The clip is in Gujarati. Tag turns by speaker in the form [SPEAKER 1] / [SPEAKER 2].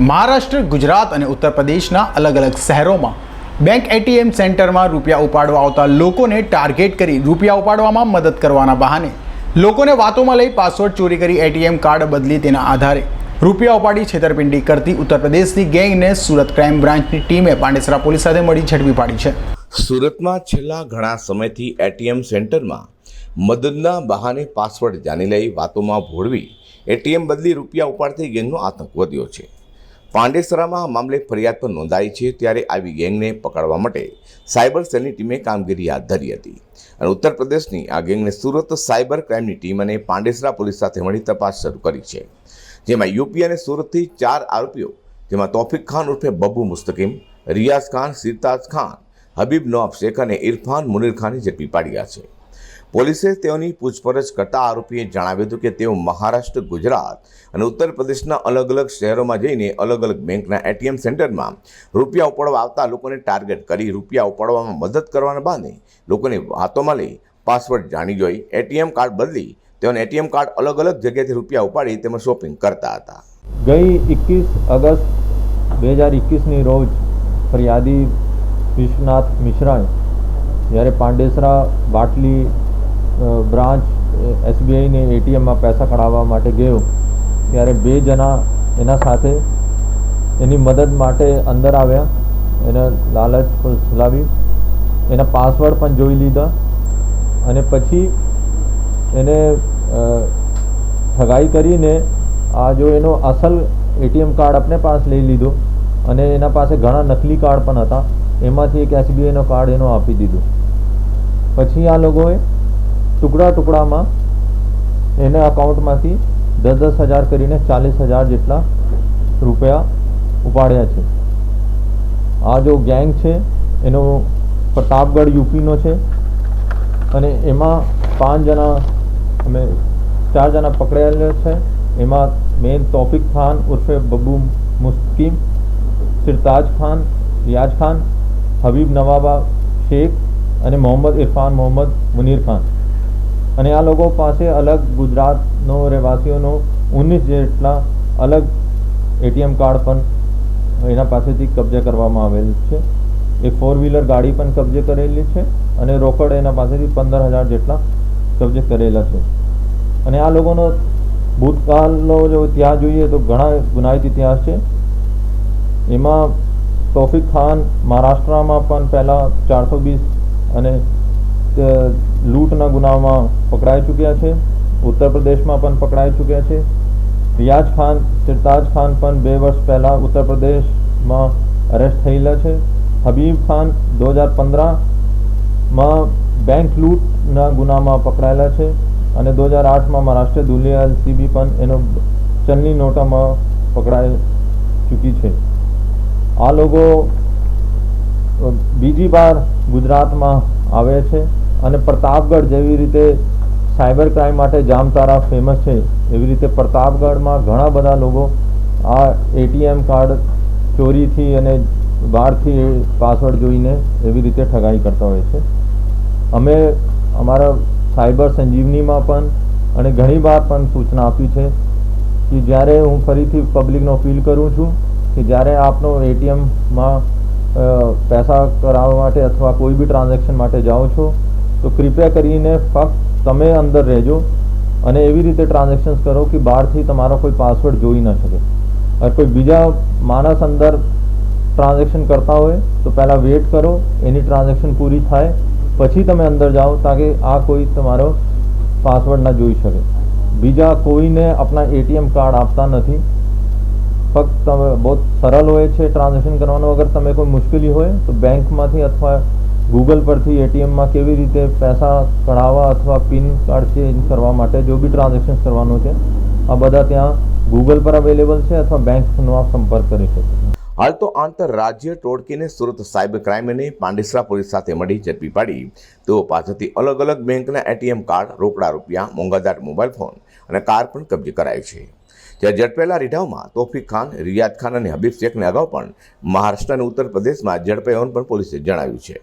[SPEAKER 1] મહારાષ્ટ્ર, ગુજરાત અને ઉત્તર પ્રદેશના અલગ અલગ શહેરોમાં બેંક એટીએમ સેન્ટરમાં રૂપિયા ઉપાડવા આવતા લોકોને ટાર્ગેટ કરી રૂપિયા ઉપાડવામાં મદદ કરવાના બહાને લોકોને વાતોમાં લઈ પાસવર્ડ ચોરી કરી એટીએમ કાર્ડ બદલી તેના આધારે રૂપિયા ઉપાડી છેતરપિંડી કરતી ઉત્તર પ્રદેશની ગેંગને સુરત ક્રાઇમ બ્રાન્ચની ટીમે પાંડેસરા પોલીસ સાથે મળી ઝડપી પાડી છે.
[SPEAKER 2] સુરતમાં છેલ્લા ઘણા સમયથી એટીએમ સેન્ટરમાં મદદના બહાને પાસવર્ડ જાણી લઈ વાતોમાં ભોળવી એટીએમ બદલી રૂપિયા ઉપાડતી ગેંગનો આતંક વધ્યો છે. પાંડેસરામાં આ મામલે ફરિયાદ પણ નોંધાઈ છે. ત્યારે આવી ગેંગને પકડવા માટે સાયબર સેલની ટીમે કામગીરી હાથ ધરી હતી અને ઉત્તર પ્રદેશની આ ગેંગને સુરત સાયબર ક્રાઇમની ટીમ અને પાંડેસરા પોલીસ સાથે મળી તપાસ શરૂ કરી છે. જેમાં યુપી અને સુરતથી 4 આરોપીઓ જેમાં તોફિક ખાન ઉર્ફે બબ્બુ મુસ્તકીમ, રિયાઝ ખાન, સિરતાજ ખાન, હબીબ નવાબ શેખ અને ઇરફાન મુનીર ખાનને ઝડપી પાડ્યા છે. પોલીસે તેઓની પૂછપરછ કરતા આરોપીએ જણાવ્યું હતું કે તેઓ મહારાષ્ટ્ર, ગુજરાત અને ઉત્તર પ્રદેશના અલગ અલગ શહેરોમાં જઈને અલગ અલગ બેંકના એટીએમ સેન્ટરમાં રૂપિયા ઉપાડવા આવતા લોકોને ટાર્ગેટ કરી રૂપિયા ઉપાડવામાં મદદ કરવાના બહાને લોકોને હાથોમાં લઈ પાસવર્ડ જાણી જોઈ એટીએમ કાર્ડ બદલી તેઓને એટીએમ કાર્ડ અલગ અલગ જગ્યાએથી રૂપિયા ઉપાડી તેમાં શોપિંગ કરતા હતા.
[SPEAKER 3] ગઈ 21 ઓગસ્ટ 2021ની રોજ ફરિયાદી વિશ્વનાથ મિશ્રાએ જ્યારે પાંડેસરા બાટલી બ્રાન્ચ એસબીઆઈને એટીએમમાં પૈસા કઢાવવા માટે ગયો ત્યારે 2 જણા એના સાથે એની મદદ માટે અંદર આવ્યા. એને લાલચ ફુસલાવી એના પાસવર્ડ પણ જોઈ લીધા અને પછી એને ઠગાઈ કરીને આ જો એનો અસલ એટીએમ કાર્ડ આપણે પાસ લઈ લીધો અને એના પાસે ઘણા નકલી કાર્ડ પણ હતા. એમાંથી એક એસબીઆઈનો કાર્ડ એનો આપી દીધો. પછી આ લોકોએ ટુકડામાં એના અકાઉન્ટમાંથી 10,000 કરીને 40,000 જેટલા રૂપિયા ઉપાડ્યા છે. આ જો ગેંગ છે એનો પ્રતાપગઢ યુપીનો છે અને એમાં 4 જણા પકડાયેલા છે. એમાં મેન તોફિક ખાન ઉર્ફે બબ્બુ મુસ્તકીમ, સિરતાજ ખાન, રિયાઝ ખાન, હબીબ નવાબ શેખ અને ઇરફાન મોહમ્મદ મુનીર ખાન. અને આ લોકો પાસે અલગ ગુજરાતનો રહેવાસીઓનો 19 જેટલા અલગ એટીએમ કાર્ડ પણ એના પાસેથી કબજે કરવામાં આવેલ છે. એક 4-વ્હીલર ગાડી પણ કબજે કરેલી છે અને રોકડ એના પાસેથી 15,000 જેટલા કબજે કરેલા છે. અને આ લોકોનો ભૂતકાળનો જો ઇતિહાસ જોઈએ તો ઘણા ગુનાહિત ઇતિહાસ છે. એમાં તોફિક ખાન મહારાષ્ટ્રમાં પણ પહેલાં 420 અને લૂંટના ગુનામાં પકડાઈ ચૂક્યા છે. ઉત્તર પ્રદેશમાં પણ પકડાઈ ચૂક્યા છે. રિયાઝ ખાન, સિરતાજ ખાન પણ 2 વર્ષ પહેલાં ઉત્તર પ્રદેશમાં અરેસ્ટ થયેલા છે. હબીબ ખાન 2015માં બેંક લૂંટના ગુનામાં પકડાયેલા છે અને 2008માં મહારાષ્ટ્ર ધુલિયા એલસીબી પણ એનો ચલણી નોટામાં પકડાઈ ચૂકી છે. આ લોકો બીજી વાર ગુજરાતમાં આવે છે અને પ્રતાપગઢ જેવી રીતે સાયબર ક્રાઇમ માટે જામતારા ફેમસ છે એવી રીતે પ્રતાપગઢમાં ઘણા બધા લોકો આ એટીએમ કાર્ડ ચોરીથી અને બહારથી પાસવર્ડ જોઈને એવી રીતે ઠગાઈ કરતા હોય છે. અમે અમારા સાયબર સંજીવનીમાં પણ અને ઘણીવાર પણ સૂચના આપી છે કે જ્યારે હું ફરીથી પબ્લિકનો અપીલ કરું છું કે જ્યારે આપનો એટીએમમાં પૈસા કરાવવા માટે અથવા કોઈ બી ટ્રાન્ઝેક્શન માટે જાઓ છો તો કૃપયા કરીને ફક્ત તમે અંદર રહેજો અને એવી રીતે ટ્રાન્ઝેક્શન્સ કરો કે બહારથી તમારો કોઈ પાસવર્ડ જોઈ ન શકે. અગર કોઈ બીજા માણસ અંદર ટ્રાન્ઝેક્શન કરતા હોય તો પહેલાં વેઇટ કરો, એની ટ્રાન્ઝેક્શન પૂરી થાય પછી તમે અંદર જાઓ તાકે આ કોઈ તમારો પાસવર્ડ ના જોઈ શકે. બીજા કોઈને આપણા એટીએમ કાર્ડ આપતા નથી. ફક્ત તમે બહુ સરળ હોય છે ટ્રાન્ઝેક્શન કરવાનો. અગર તમે કોઈ મુશ્કેલી હોય તો બેંકમાંથી અથવા ગૂગલ પરથી એટીએમમાં કેવી રીતે પૈસા કઢાવવા અથવા પિન કાર્ડ ચેન્જ કરવા માટે જો બી ટ્રાન્ઝેક્શન કરવાનું છે આ બધા ત્યાં ગૂગલ પર અવેલેબલ છે અથવા બેંકનો સંપર્ક કરી શકો.
[SPEAKER 2] હાલ તો આંતરરાજ્ય ટોળકીને સુરત સાયબર ક્રાઇમ અને પાંડેસરા પોલીસ સાથે મળી ઝડપી પાડી તેઓ પાસેથી અલગ અલગ બેંકના એટીએમ કાર્ડ, રોકડા રૂપિયા, મોંઘાદાટ મોબાઈલ ફોન અને કાર પણ કબજે કરાઈ છે. જ્યારે ઝડપાયેલા રીઢાઓમાં તોફિક ખાન, રિયાઝ ખાન અને હબીબ શેખને અગાઉ પણ મહારાષ્ટ્ર અને ઉત્તર પ્રદેશમાં ઝડપાઈ હોવાનું પણ પોલીસે જણાવ્યું છે.